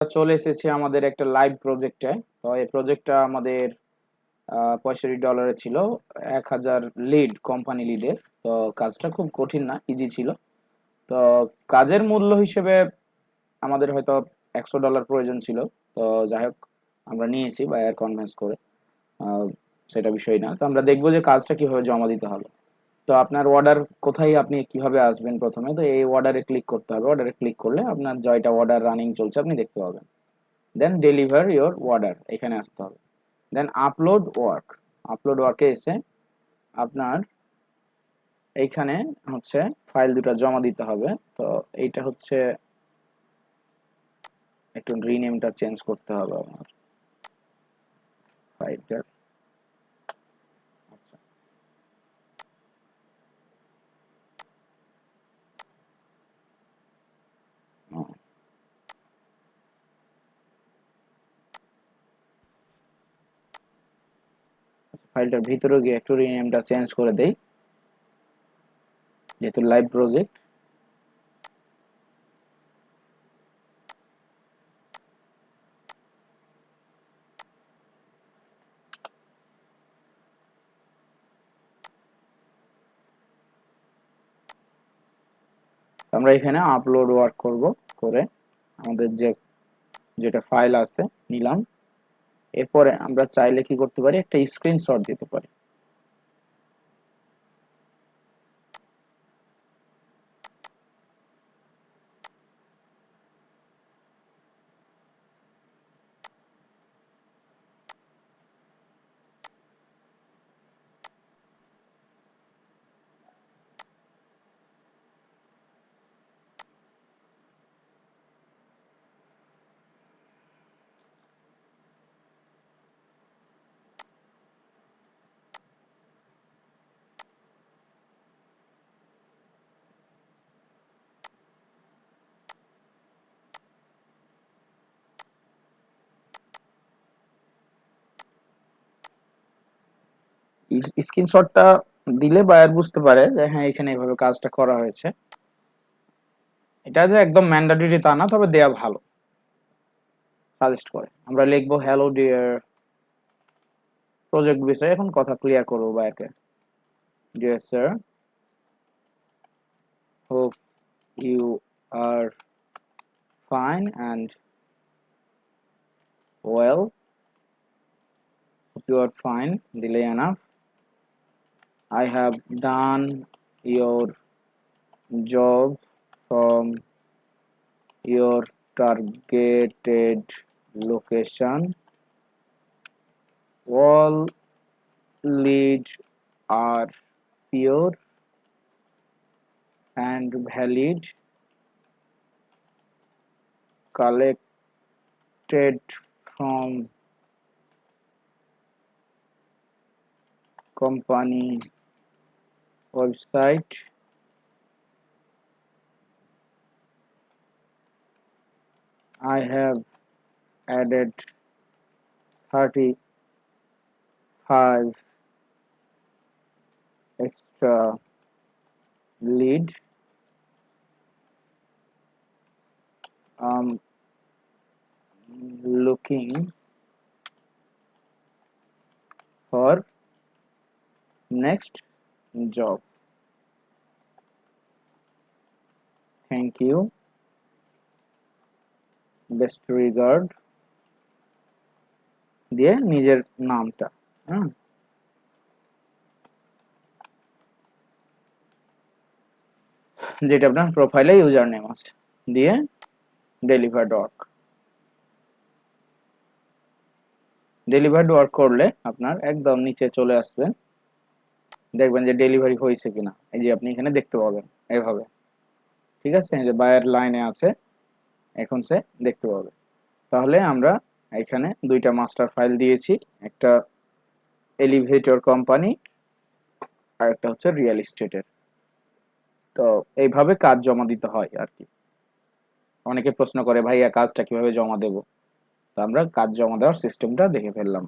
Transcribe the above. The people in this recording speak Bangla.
চলে এসেছি আমাদের একটা লাইভ প্রজেক্টে। তো এই প্রজেক্টটা আমাদের $65 ছিল, 1000 লিড, কোম্পানি লিডের। তো কাজটা খুব কঠিন না, ইজি ছিল। তো কাজের মূল্য হিসেবে আমাদের হয়তো $100 প্রয়োজন ছিল। তো যাই হোক, আমরা নিয়েছি বায়ার কনভিন্স করে। আহ, সেটা বিষয় না। তো আমরা দেখবো যে কাজটা কিভাবে জমা দিতে হবে। তো আপনার অর্ডার কোথায়, আপনি কিভাবে আসবেন প্রথমে? তো এই অর্ডারে ক্লিক করতে হবে। অর্ডারে ক্লিক করলে আপনার জয়টা অর্ডার রানিং চলছে আপনি দেখতে পাবেন। দেন ডেলিভার ইওর অর্ডার, এখানে আসতে হবে। দেন আপলোড ওয়ার্ক, আপলোড ওয়ার্কে এসে আপনার এইখানে হচ্ছে ফাইল দুটো জমা দিতে হবে। তো এইটা হচ্ছে একটু রিনেমটা চেঞ্জ করতে হবে আমার ফাইলটার। আচ্ছা, ফাইলটার ভিতরে গিয়ে একটু রিনেমটা চেঞ্জ করে দেই, যেহেতু লাইভ প্রজেক্ট। আমরা এখানে আপলোড ওয়ার্ক করব, করে আমাদের যেটা ফাইল আছে নিলাম। এরপরে আমরা চাইলে কি করতে পারি, একটা স্ক্রিনশট দিতে পারি। স্ক্রিনশটটা দিলে বায়ার বুঝতে পারে যে হ্যাঁ, এখানে এইভাবে কাজটা করা হয়েছে। এটা যে একদম ম্যান্ডেটরি তা না, তবে দেয়া ভালো, সাজেস্ট করে। আমরা লিখবো হ্যালো ডিয়ার, প্রজেক্ট বিষয়ে এখন কথা ক্লিয়ার করবো বায়ারকে। Dear sir, hope you are fine and well, hope you are fine দিলেই enough. I have done your job from your targeted location. All leads are pure and valid, collected from company website. I have added 35 extra lead. I'm looking for next job. Thank you. Best regard দিয়ে নিজের নামটা, হ্যাঁ, যেটা আপনার প্রোফাইলে ইউজার নেম আছে, দিয়ে ডেলিভার্ড ওয়ার্ক। ডেলিভার্ড ওয়ার্ক করলে আপনার একদম নিচে চলে আসবেন, দেখবেন যে ডেলিভারি হয়েছে কিনা। এই যে আপনি এখানে দেখতে পাবেন এইভাবে। ঠিক আছে, এই যে বায়ার লাইনে আছে, এখন সে দেখতে পাবে। তাহলে আমরা এখানে দুইটা মাস্টার ফাইল দিয়েছি, একটা এলিভেটর কোম্পানি আর একটা হচ্ছে রিয়েল এস্টেটের। তো এইভাবে কাজ জমা দিতে হয় আর কি। অনেকে প্রশ্ন করে, ভাইয়া কাজটা কিভাবে জমা দেব? তো আমরা কাজ জমা দেওয়ার সিস্টেমটা দেখে ফেললাম।